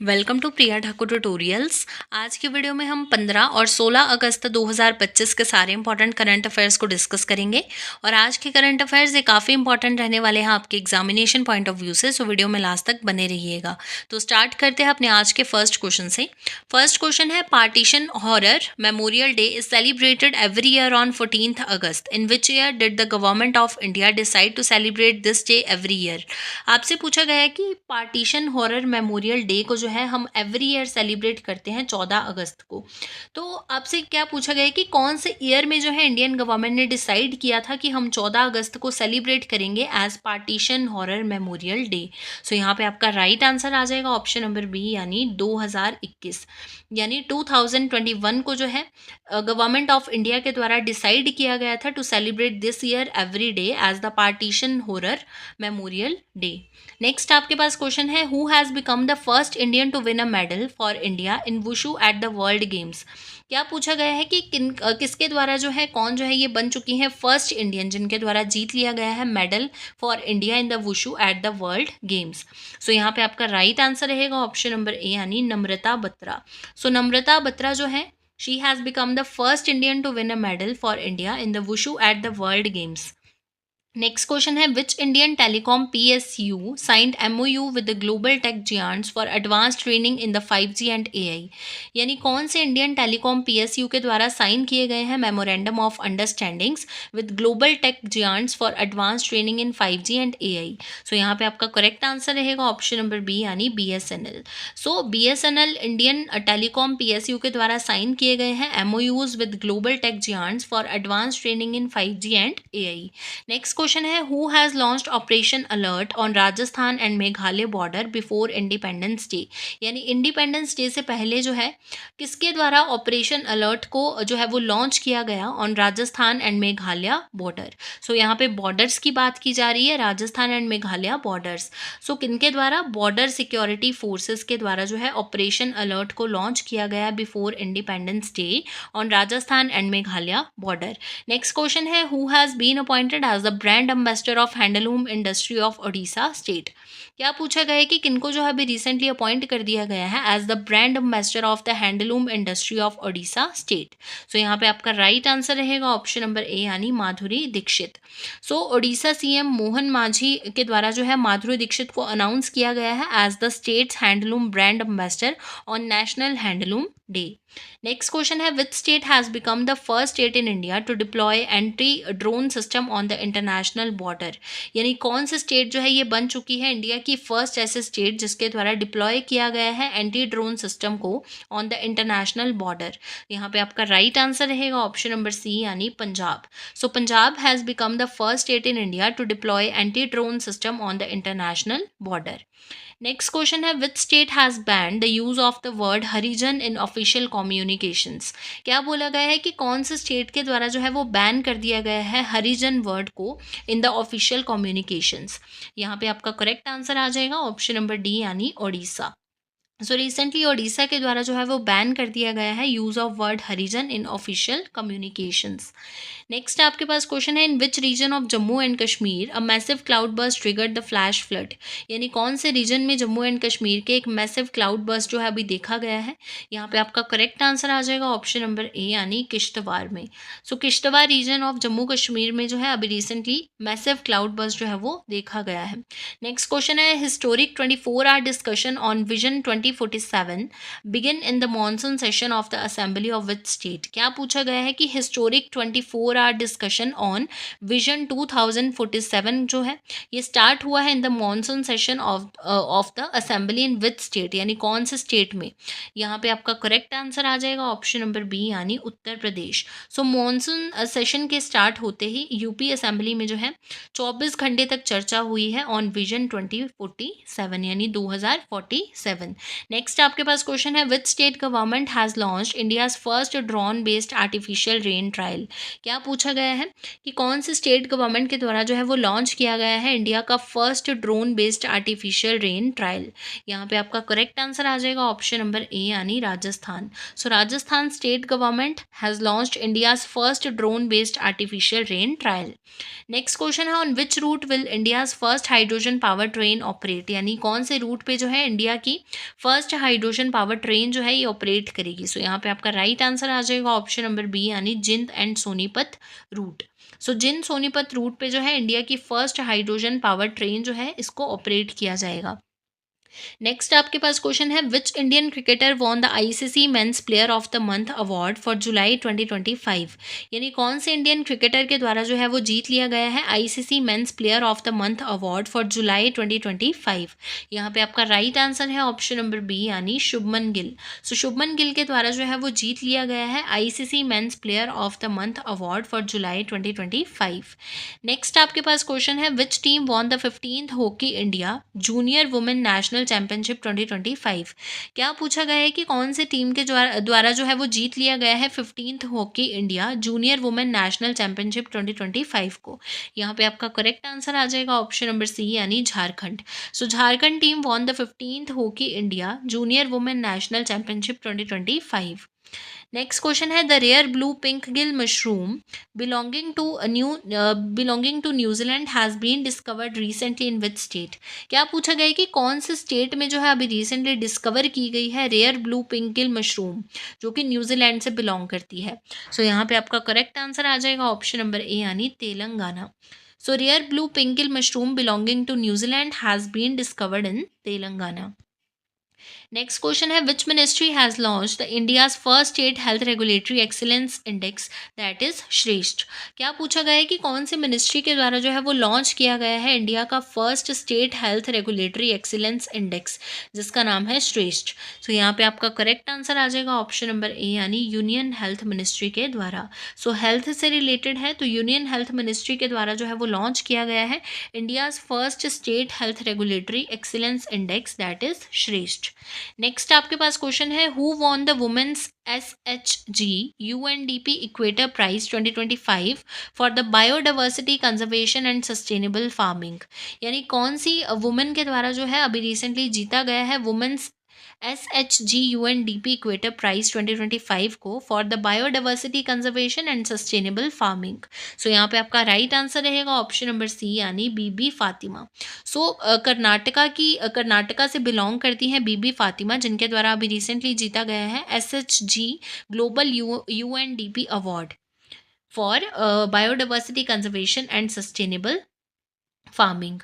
Welcome to Priya Thakur tutorials. आज की video में हम 15 और 16 अगस्त 2025 के सारे इंपॉर्टेंट करंट अफेयर्स को डिस्कस करेंगे। और आज के करंट अफेयर्स ये काफ़ी इंपॉर्टेंट रहने वाले हैं आपके एग्जामिनेशन पॉइंट ऑफ व्यू से, सो वीडियो में लास्ट तक बने रहिएगा। तो स्टार्ट करते हैं अपने आज के फर्स्ट क्वेश्चन से। फर्स्ट क्वेश्चन है, partition horror memorial day is celebrated every year on 14th August. In which year did the government of India decide to celebrate this day every year. आपसे पूछा गया है कि पार्टीशन हॉरर मेमोरियल डे को जो है हम एवरी ईयर सेलिब्रेट करते हैं 14 अगस्त को। तो आपसे क्या पूछा गया है कि कौन से ईयर में जो है इंडियन गवर्नमेंट ने डिसाइड किया था कि हम 14 अगस्त को सेलिब्रेट करेंगे as partition horror memorial day. So यहाँ पे आपका राइट आंसर आ जाएगा ऑप्शन नंबर बी, यानी 2021, यानी 2021 को जो है गवर्नमेंट ऑफ इंडिया के द्वारा डिसाइड किया गया था to celebrate this year every day as the partition horror memorial day. Next आपके पास क्वेश्चन है, who has become the first Indian to win a medal for India in wushu at the world games. क्या पूछा गया है कि किसके द्वारा जो है, कौन जो है ये बन चुकी है फर्स्ट इंडियन जिनके द्वारा जीत लिया गया है medal for India in the wushu at the world games. So यहाँ पे आपका राइट आंसर रहेगा ऑप्शन नंबर ए, यानी नम्रता बत्रा। सो नम्रता बत्रा जो है, she has become the first Indian to win a medal for India in the Wushu at the World Games. Next question है, which Indian telecom PSU signed MOU with the global tech giants for advance training in the 5G and AI। यानी कौन से Indian telecom PSU के द्वारा sign किए गए हैं memorandum of understandings with global tech giants for advance training in 5G and AI। So यहाँ पे आपका करेक्ट आंसर रहेगा ऑप्शन नंबर बी, यानी BSNL। So BSNL Indian telecom PSU के द्वारा साइन किए गए हैं MOUs with global tech giants for advance training in 5G and AI। Next question है, who has launched operation alert on Rajasthan and Meghalaya border before independence day. यानी independence day से पहले जो है किसके द्वारा ऑपरेशन अलर्ट को जो है वो लॉन्च किया गया on Rajasthan and Meghalaya border. So यहाँ पे बॉर्डर्स की बात की जा रही है, Rajasthan and Meghalaya borders. So किनके द्वारा, बॉर्डर सिक्योरिटी फोर्सेस के द्वारा जो है ऑपरेशन अलर्ट को लॉन्च किया गया before independence day on Rajasthan and Meghalaya border. Next question है, who has been appointed as the brand ambassador of handloom industry of Odisha state. क्या पूछा गया है कि किनको जो है अभी रिसेंटली अपॉइंट कर दिया गया है as the brand ambassador of the handloom industry of Odisha state. So यहाँ पे आपका राइट आंसर रहेगा ऑप्शन नंबर ए, यानी माधुरी दीक्षित। सो ओडिशा CM मोहन मांझी के द्वारा जो है माधुरी दीक्षित को अनाउंस किया गया है as the states handloom brand ambassador on national handloom day. Next question है, which state has become the first state in India to deploy anti drone system on the international border. यानी कौन सी state जो है ये बन चुकी है India की फर्स्ट ऐसे स्टेट जिसके द्वारा डिप्लॉय किया गया है एंटी ड्रोन सिस्टम को ऑन द इंटरनेशनल बॉर्डर। यहाँ पे आपका राइट आंसर रहेगा ऑप्शन नंबर सी, यानी Punjab. So Punjab has become the first state in India to deploy anti drone system on the international border. Next question है, which state has banned the use of the word Harijan in official communications. क्या बोला गया है कि कौन से state के द्वारा जो है वो बैन कर दिया गया है हरिजन वर्ड को इन द ऑफिशियल कम्युनिकेशंस। यहाँ पे आपका करेक्ट आंसर आ जाएगा ऑप्शन नंबर डी, यानी ओडिशा। सो रिसेंटली ओडिशा के द्वारा जो है वो बैन कर दिया गया है use of word Harijan in official communications. Next आपके पास क्वेश्चन है, in which region of Jammu and Kashmir a massive cloud burst triggered the flash flood. यानी कौन से रीजन में जम्मू एंड कश्मीर के एक मैसिव क्लाउड बर्स्ट जो है अभी देखा गया है। यहाँ पे आपका करेक्ट आंसर आ जाएगा ऑप्शन नंबर ए, यानी किश्तवाड़ में। सो किश्तवाड़ रीजन ऑफ जम्मू कश्मीर में जो है अभी रिसेंटली मैसिव क्लाउड बर्स्ट जो है वो देखा गया है। नेक्स्ट क्वेश्चन है, historic 24 hour discussion on vision 2047 begin in the monsoon session of the assembly of which state. क्या पूछा गया है कि historic 24 hour discussion on vision 2047 जो है ये स्टार्ट हुआ है in the monsoon session of the assembly in which state, यानी कौन से स्टेट में। यहाँ पे आपका करेक्ट आंसर आ जाएगा ऑप्शन नंबर बी, यानी उत्तर प्रदेश। सो मॉनसून सेशन के स्टार्ट होते ही यूपी असेंबली में जो है 24 घंटे तक चर्चा हुई है ऑन विजन 2047, यानी 2047। नेक्स्ट आपके पास क्वेश्चन है, which state government has launched India's first drone based artificial rain trial. क्या पूछा गया है कि कौन से स्टेट गवर्नमेंट के द्वारा जो है वो लॉन्च किया गया है इंडिया का first drone based artificial rain trial. यहाँ पे आपका करेक्ट आंसर आ जाएगा ऑप्शन नंबर ए, यानी Rajasthan. So Rajasthan state government has launched India's first drone based artificial rain trial. Next question है, on which route will India's first hydrogen power train operate. यानी कौन से root पे जो है इंडिया की फर्स्ट हाइड्रोजन पावर ट्रेन जो है ये ऑपरेट करेगी? सो यहाँ पे आपका राइट आंसर आ जाएगा ऑप्शन नंबर बी यानी जिंद and Sonipat root. So Jind Sonipat root पे जो है इंडिया की फर्स्ट हाइड्रोजन पावर ट्रेन जो है इसको ऑपरेट किया जाएगा। नेक्स्ट आपके पास क्वेश्चन है, which Indian cricketer won the ICC men's player of the month award for जुलाई 2025? यानी कौन से इंडियन क्रिकेटर के द्वारा जो है वो जीत लिया गया है ICC men's player of the month award for जुलाई 2025? यहाँ पे आपका राइट आंसर है ऑप्शन नंबर बी यानी शुभमन गिल। सो शुभमन गिल के द्वारा जो है वो जीत लिया गया है ICC men's player of the month award for July 2025। Next आपके पास क्वेश्चन है, which team won the 15th hockey India junior women national championship 2025? क्या पूछा गया है कि कौन से टीम के द्वारा जो है वो जीत लिया गया है 15th hockey India junior women national championship 2025 को? यहाँ पे आपका करेक्ट आंसर आ जाएगा ऑप्शन नंबर सी यानी Jharkhand. So Jharkhand team won the 15th hockey India junior women national championship 2025। Next question है, the rare blue pink gill mushroom belonging to New Zealand has been discovered recently in which state? क्या पूछा गया है कि कौन से state में जो है अभी रिसेंटली डिस्कवर की गई है rare blue pink gill mushroom जो कि न्यूजीलैंड से बिलोंग करती है? सो यहाँ पे आपका करेक्ट आंसर आ जाएगा ऑप्शन नंबर ए यानी Telangana. So rare blue pink gill mushroom belonging to New Zealand has been discovered in Telangana. Next question है, which ministry has launch the India's first state health regulatory excellence index that is Shresth? क्या पूछा गया है कि कौन सी ministry के द्वारा जो है वो लॉन्च किया गया है इंडिया का first state health regulatory excellence index जिसका नाम है श्रेष्ठ? सो यहाँ पे आपका करेक्ट आंसर आ जाएगा ऑप्शन नंबर ए यानी यूनियन हेल्थ मिनिस्ट्री के द्वारा। सो हेल्थ से रिलेटेड है तो यूनियन हेल्थ मिनिस्ट्री के द्वारा जो है वो लॉन्च किया गया है India's first state health regulatory excellence index that is Shreshth. Next आपके पास क्वेश्चन है, who won the women's SHG UNDP equator prize 2025 for the biodiversity conservation and sustainable farming? यानी कौन सी वुमेन के द्वारा जो है अभी रिसेंटली जीता गया है women's SHG UNDP equator prize 2025 को for the biodiversity conservation and sustainable farming? So यहाँ पे आपका राइट आंसर रहेगा ऑप्शन नंबर सी यानी बीबी फातिमा। सो कर्नाटका से बिलोंग करती हैं बीबी फातिमा जिनके द्वारा अभी रिसेंटली जीता गया है SHG global UNDP award for biodiversity conservation and sustainable farming.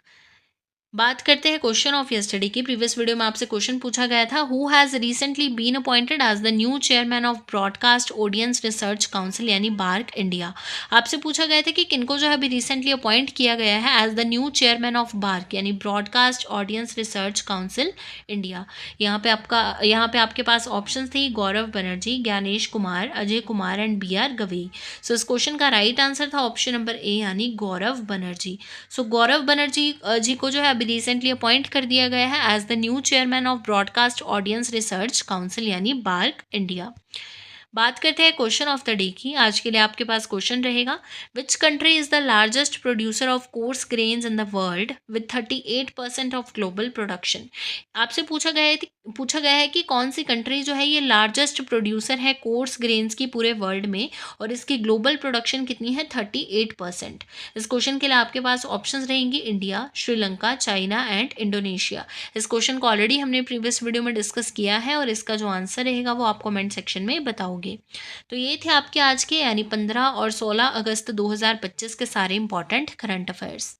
बात करते हैं क्वेश्चन ऑफ यस्टरडे की। प्रीवियस वीडियो में आपसे क्वेश्चन पूछा गया था, who has recently been appointed as the new chairman of broadcast audience research council यानी बार्क इंडिया? आपसे पूछा गया था कि किनको जो है अभी रिसेंटली अपॉइंट किया गया है as the new chairman of BARC यानी broadcast audience research council India. यहाँ पे आपके पास ऑप्शन थी गौरव बनर्जी, ज्ञानेश कुमार, अजय कुमार एंड BR गवई। सो इस क्वेश्चन का राइट आंसर था ऑप्शन नंबर ए यानी गौरव बनर्जी। सो गौरव बनर्जी जी को जो है अभी रिसेंटली अपॉइंट कर दिया गया है as the new chairman of broadcast audience research council यानी बार्क इंडिया। बात करते हैं क्वेश्चन ऑफ द डे की। आज के लिए आपके पास क्वेश्चन रहेगा, which country is the largest producer of course grains in the world with 38% of global production? आपसे पूछा गया है कि कौन सी कंट्री जो है ये लार्जेस्ट प्रोड्यूसर है कोर्स ग्रेन्स की पूरे वर्ल्ड में और इसकी ग्लोबल प्रोडक्शन कितनी है 38%। इस क्वेश्चन के लिए आपके पास ऑप्शंस रहेंगी India, Sri Lanka, China and Indonesia. इस क्वेश्चन को ऑलरेडी हमने प्रीवियस वीडियो में डिस्कस किया है और इसका जो आंसर रहेगा वो आप कमेंट सेक्शन में बताओगे। तो ये थे आपके आज के यानी 15 और 16 अगस्त 2025 के सारे इंपॉर्टेंट करंट अफेयर्स।